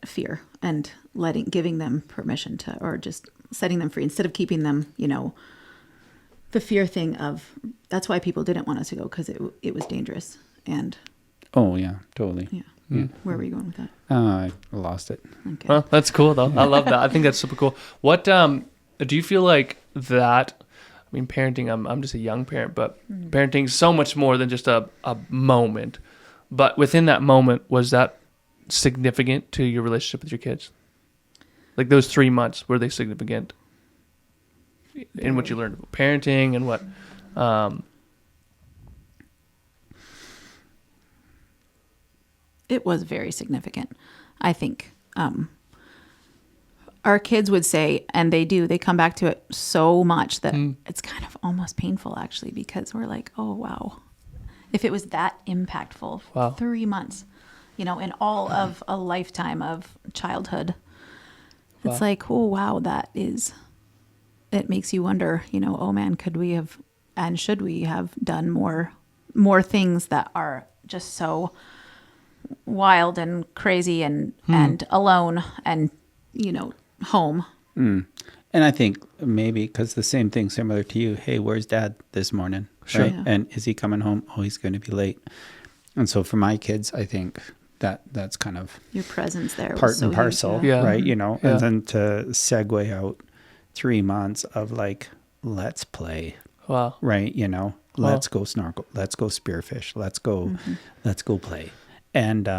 fear and giving them permission to, or just setting them free instead of keeping them, you know, the fear thing of, that's why people didn't want us to go, because it was dangerous. And oh yeah, totally. yeah. Where were you going with that? I lost it. Okay. Well, that's cool though. I love that. I think that's super cool. What do you feel like that? I mean, parenting. I'm just a young parent, but parenting is so much more than just a moment. But within that moment, was that significant to your relationship with your kids? Like those 3 months, were they significant in what you learned about parenting and what? It was very significant, I think. Our kids would say, and they do, they come back to it so much that it's kind of almost painful, actually, because we're like, oh, wow. If it was that impactful, Wow. 3 months, you know, in all of a lifetime of childhood, it's like, oh, wow, it makes you wonder, you know, oh man, could we have, and should we have done more things that are just so wild and crazy and alone and, you know, home. And I think maybe because the same thing similar to you, hey, where's Dad this morning? Sure. Right? Yeah. And is he coming home? Oh, he's going to be late. And so for my kids, I think that's kind of Your presence there was part so and huge, parcel, Yeah. right? You know, Yeah. and then to segue out 3 months of like, let's play, Wow. right? You know, Wow. let's go snorkel, let's go spearfish, let's go play. And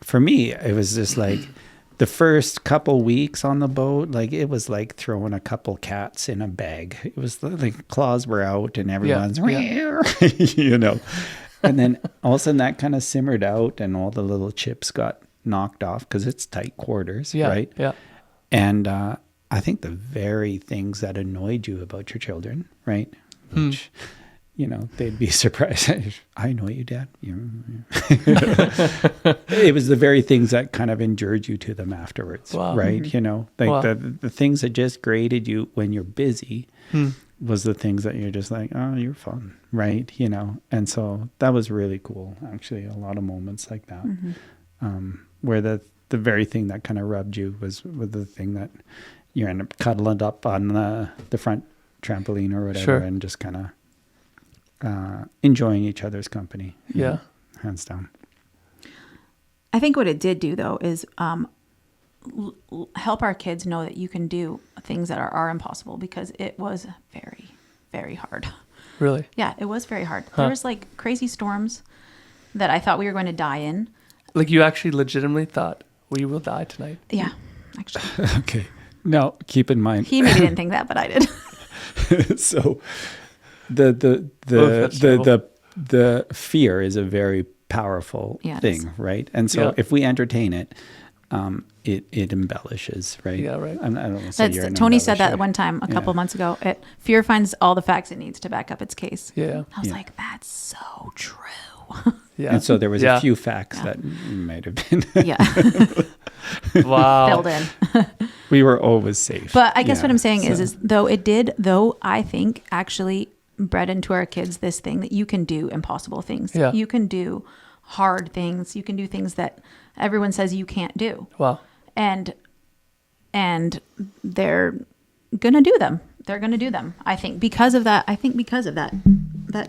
for me, it was just like the first couple weeks on the boat, like it was like throwing a couple cats in a bag. It was like claws were out and everyone's, you know. And then all of a sudden that kind of simmered out and all the little chips got knocked off because it's tight quarters, right? Yeah. And I think the very things that annoyed you about your children, right? Which, you know, they'd be surprised. I annoy you, Dad. It was the very things that kind of endured you to them afterwards, Wow. right? You know, like Wow. the things that just grated you when you're busy was the things that you're just like, oh, you're fun, right? You know, and so that was really cool. Actually, a lot of moments like that, where the very thing that kind of rubbed you was the thing that you end up cuddling up on the front trampoline or whatever, Sure. and just kind of enjoying each other's company. you Yeah. know, hands down. I think what it did do, though, is help our kids know that you can do things that are impossible, because it was very, very hard. Really? Yeah, it was very hard. There was like crazy storms that I thought we were going to die in. Like you actually legitimately thought we will die tonight? Yeah, actually. Okay. Now, keep in mind. He maybe didn't think that, but I did. So that's terrible. the fear is a very powerful Yeah, it thing, is. right? And so Yeah. if we entertain it, it embellishes, right? Yeah, right. I don't want to say you're an Tony said that embellisher. one time a couple Yeah. months ago. Fear finds all the facts it needs to back up its case. Yeah. I was Yeah. like, that's so true. Yeah. And so there was Yeah. a few facts that might have been. Yeah. Wow. Filled in. We were always safe. But I guess Yeah, what I'm saying so- is though I think actually bred into our kids this thing that you can do impossible things. Yeah. You can do hard things. You can do things that everyone says you can't do. Wow. And they're going to do them. They're going to do them. I think because of that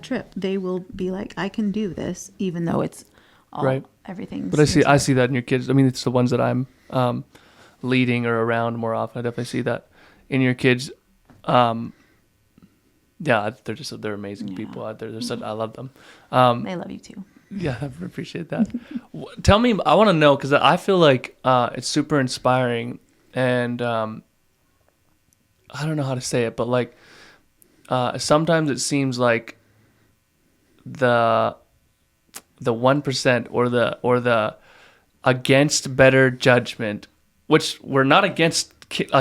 trip, they will be like, I can do this, even though it's all Right. everything. But I see that in your kids. I mean, it's the ones that I'm leading or around more often. I definitely see that in your kids. Yeah, they're amazing people out there. I love them. They love you too. Yeah, I appreciate that. Tell me, I want to know, because I feel like it's super inspiring, and I don't know how to say it, but like sometimes it seems like the 1% or the against better judgment, which we're not against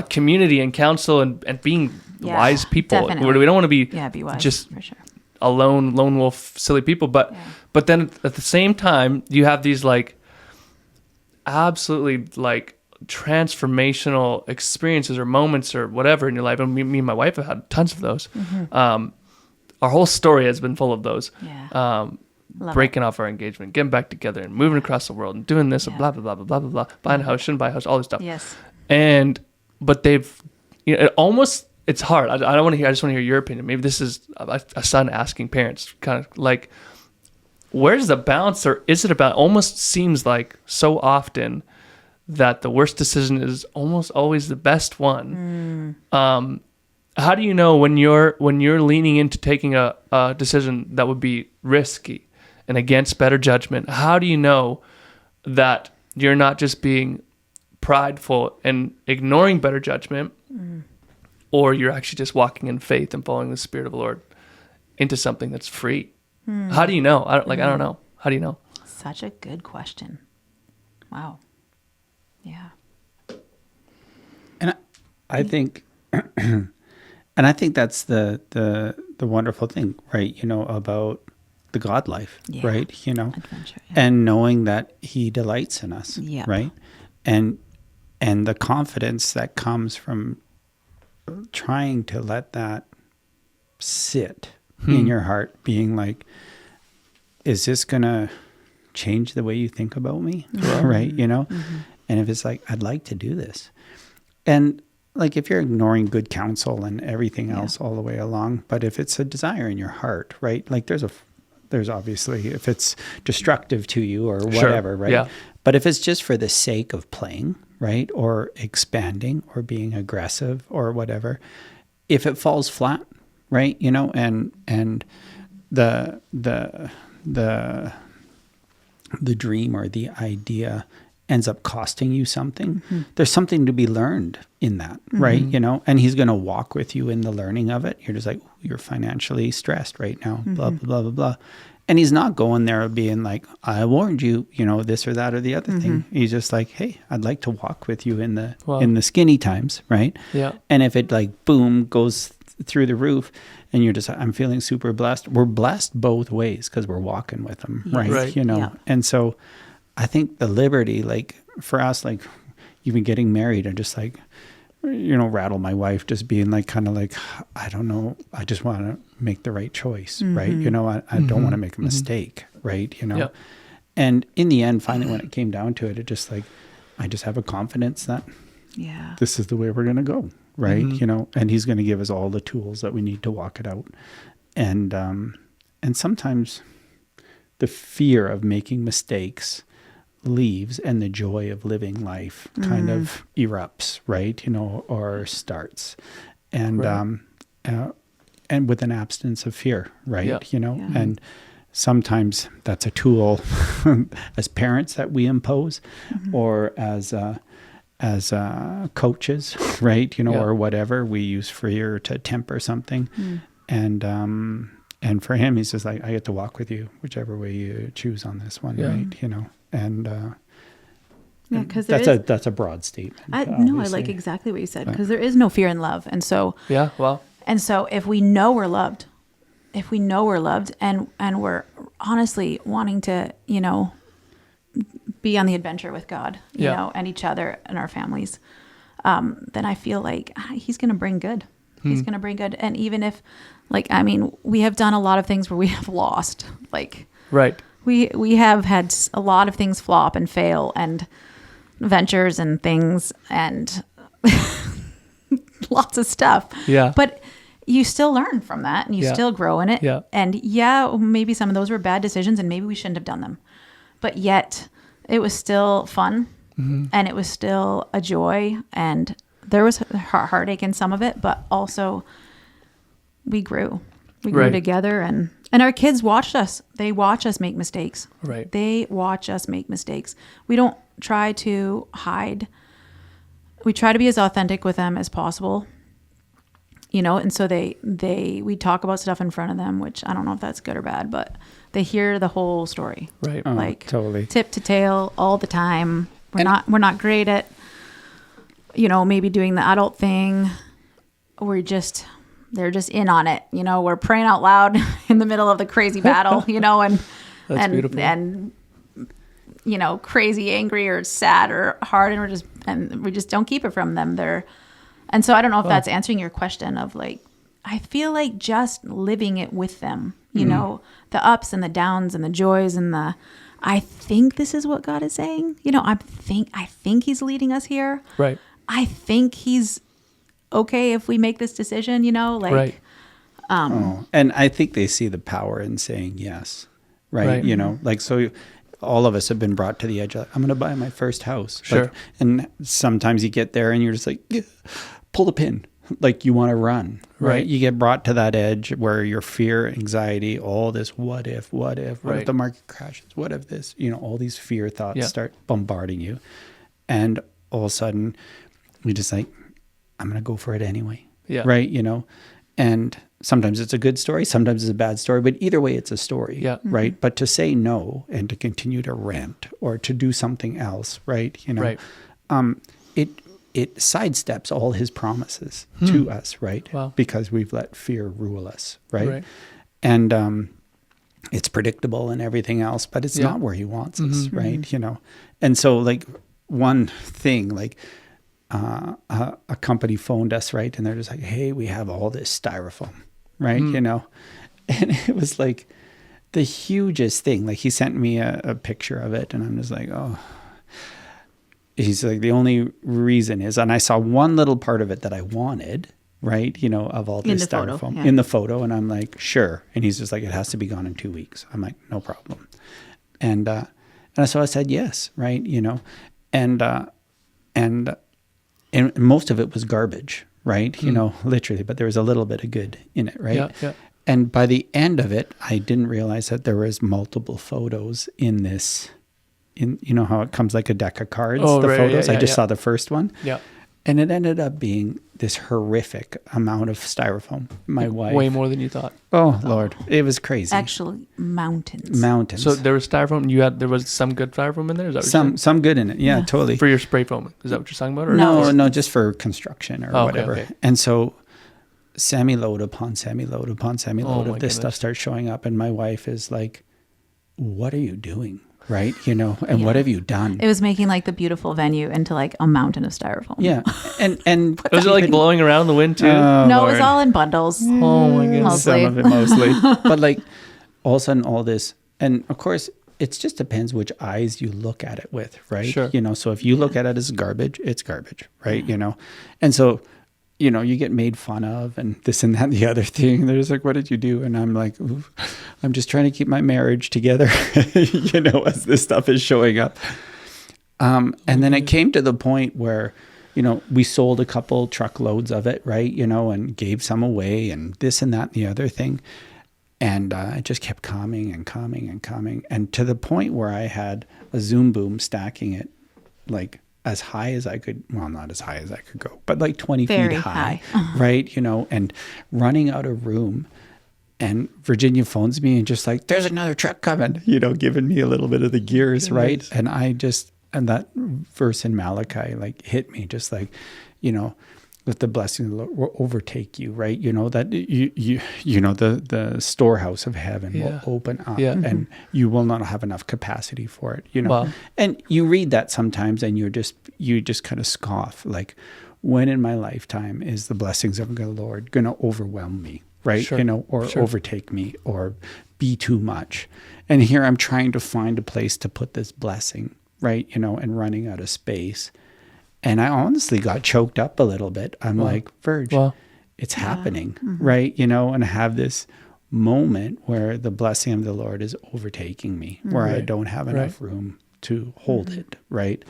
community and counsel and being wise people. Definitely. We don't want to be Be wise, just for sure. a lone wolf, silly people. But then at the same time, you have these like absolutely like transformational experiences or moments or whatever in your life. And me and my wife have had tons of those. Mm-hmm. Our whole story has been full of those. Yeah. Love Breaking off our engagement, getting back together, and moving across the world, and doing this, and blah blah blah blah blah blah blah. Buying a house, shouldn't buy a house, all this stuff. Yes. But they've, it's hard. I don't want to hear. I just want to hear your opinion. Maybe this is a son asking parents, kind of like, where's the balance, or is it about? Almost seems like so often that the worst decision is almost always the best one. How do you know when you're leaning into taking a decision that would be risky and against better judgment? How do you know that you're not just being prideful and ignoring better judgment, or you're actually just walking in faith and following the Spirit of the Lord into something that's free? How do you know? I don't know. How do you know? Such a good question. Wow. Yeah. And I think, and I think that's the wonderful thing, right? About the God life, right? Adventure. Yeah. And knowing that He delights in us, Yep. right? And the confidence that comes from trying to let that sit in your heart, being like, is this gonna change the way you think about me, right? And if it's like, I'd like to do this, and like if you're ignoring good counsel and everything else all the way along, but if it's a desire in your heart, right? Like there's obviously, if it's destructive to you or whatever, right? Yeah. But if it's just for the sake of playing, right, or expanding or being aggressive or whatever, if it falls flat, right, and the dream or the idea ends up costing you something, there's something to be learned in that, right? And He's going to walk with you in the learning of it. You're just like, you're financially stressed right now, blah, blah, blah, blah, blah. And He's not going there being like, I warned you, this or that or the other thing. He's just like, hey, I'd like to walk with you in the skinny times, right? Yeah. And if it like, boom, goes through the roof and you're just, I'm feeling super blessed. We're blessed both ways because we're walking with Him, right? Yeah. And so I think the liberty, like for us, like even getting married, I just like, rattle my wife, just being like, kind of like, I don't know. I just want to make the right choice, right? I don't want to make a mistake, right? And in the end, finally, when it came down to it, just like, I just have a confidence that this is the way we're going to go, right? And He's going to give us all the tools that we need to walk it out. And sometimes the fear of making mistakes leaves and the joy of living life kind of erupts, right? Or starts. And and with an abstinence of fear, right? And sometimes that's a tool as parents that we impose or as coaches, right? Or whatever, we use fear to temper something. And for Him, He's just like, I get to walk with you whichever way you choose on this one, right? And Yeah, because that's a broad statement. I obviously. like exactly what you said, because there is no fear in love. And so, Yeah. Well. and so if we know we're loved, and we're honestly wanting to, be on the adventure with God, you know, and each other and our families, then I feel like he's going to bring good. He's going to bring good. And even if, we have done a lot of things where we have lost, Right. We have had a lot of things flop and fail, and ventures and things, and lots of stuff. Yeah. But you still learn from that, and you still grow in it. Yeah. And maybe some of those were bad decisions, and maybe we shouldn't have done them. But yet it was still fun, and it was still a joy, and there was heartache in some of it, but also we grew. We grew together, and our kids watched us. They watch us make mistakes. Right. They watch us make mistakes. We don't try to hide. We try to be as authentic with them as possible. And so we talk about stuff in front of them, which I don't know if that's good or bad, but they hear the whole story. Right. Totally. Tip to tail all the time. We're not great at, maybe doing the adult thing. They're just in on it. We're praying out loud in the middle of the crazy battle, and That's beautiful. And crazy angry or sad or hard, and we just don't keep it from them. And so I don't know if that's answering your question of I feel like just living it with them, the ups and the downs and the joys and I think this is what God is saying. I think he's leading us here. Right. I think he's okay if we make this decision, Right. And I think they see the power in saying yes, right? So all of us have been brought to the edge. I'm going to buy my first house. Sure. And sometimes you get there and you're just like, pull the pin. You want to run, right? You get brought to that edge where your fear, anxiety, all this, what if the market crashes? What if this, all these fear thoughts start bombarding you. And all of a sudden you're just like, I'm going to go for it anyway. Yeah. Right. And sometimes it's a good story. Sometimes it's a bad story, but either way, it's a story. Yeah. Right. But to say no and to continue to rent or to do something else, right. It sidesteps all his promises to us, right? Wow. Because we've let fear rule us, right? And it's predictable and everything else, but it's not where he wants us, right? And so one thing, a company phoned us, right? And they're just like, hey, we have all this styrofoam, right? And it was the hugest thing. He sent me a picture of it, and I'm just like, oh. He's like, the only reason is, and I saw one little part of it that I wanted, right? of all this styrofoam in the photo. And I'm like, sure. And he's just like, it has to be gone in 2 weeks. I'm like, no problem. And so I said, yes. Right. And most of it was garbage, right? Literally, but there was a little bit of good in it. Right. Yeah. Yeah. And by the end of it, I didn't realize that there was multiple photos in this. How it comes like a deck of cards, photos. I just saw the first one. Yeah. And it ended up being this horrific amount of styrofoam. My wife. Way more than you thought. Oh, Lord. It was crazy. Actually, mountains. Mountains. So there was styrofoam. There was some good styrofoam in there? Is that what some good in it. Yeah, totally. For your spray foam. Is that what you're talking about? Or No, just for construction or whatever. Okay. And so semi-load upon semi-load upon semi-load of this stuff starts showing up. And my wife is like, what are you doing? Right. And what have you done? It was making the beautiful venue into a mountain of styrofoam. Yeah. And was it blowing around the wind too? No, Lord. It was all in bundles. Oh my goodness. Mostly. Some of it mostly. But all of a sudden all this, and of course it just depends which eyes you look at it with, right? Sure. So if you look at it as garbage, it's garbage, right? And so, you get made fun of and this and that and the other thing. They're just like, what did you do? And I'm like, I'm just trying to keep my marriage together, as this stuff is showing up. And then it came to the point where, we sold a couple truckloads of it, right? And gave some away and this and that and the other thing. And it just kept coming and coming and coming. And to the point where I had a Zoom boom stacking it as high as I could, well, not as high as I could go, but 20 Very feet high. high. Right? And running out of room. And Virginia phones me and just there's another truck coming, giving me a little bit of the gears, right? And I just that verse in Malachi like hit me, just like, let the blessing of the Lord will overtake you, right? That the storehouse of heaven will open up, and you will not have enough capacity for it, Wow. And you read that sometimes, and you just kind of scoff, like, when in my lifetime is the blessings of the Lord going to overwhelm me, right? Sure. Or overtake me, or be too much. And here I'm trying to find a place to put this blessing, right? And running out of space. And I honestly got choked up a little bit. I'm like, Virg, it's happening, right? And I have this moment where the blessing of the Lord is overtaking me, where I don't have enough room to hold it, right?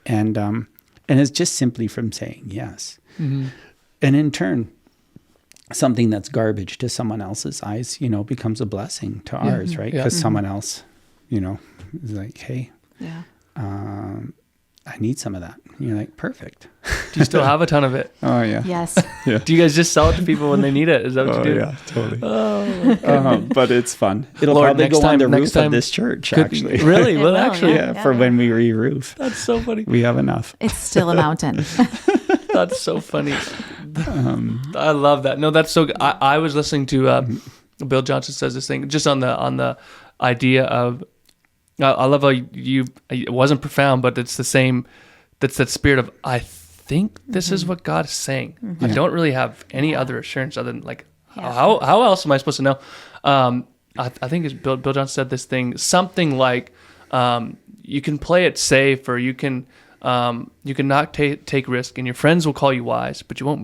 And it's just simply from saying yes. And in turn, something that's garbage to someone else's eyes, becomes a blessing to ours, right? Because someone else, is like, hey, I need some of that. And you're like, perfect. Do you still have a ton of it? Oh, yeah. Yes. Yeah. Do you guys just sell it to people when they need it? Is that what you do? Yeah, totally. Oh, okay. But it's fun. It'll Lord, probably next go on the time- roof of this church, actually. Really? It Well, will, actually, yeah. For when we re-roof. that's so funny. We have enough. It's still a mountain. That's so funny. I love that. No, that's so good. I was listening to Bill Johnson says this thing just on the idea of. I love how you. It wasn't profound, but it's the same. That's that spirit of I think this is what God is saying. I don't really have any other assurance other than like how else am I supposed to know? I think Bill Johnson said this thing something like you can play it safe or you can not take risk and your friends will call you wise, but you won't move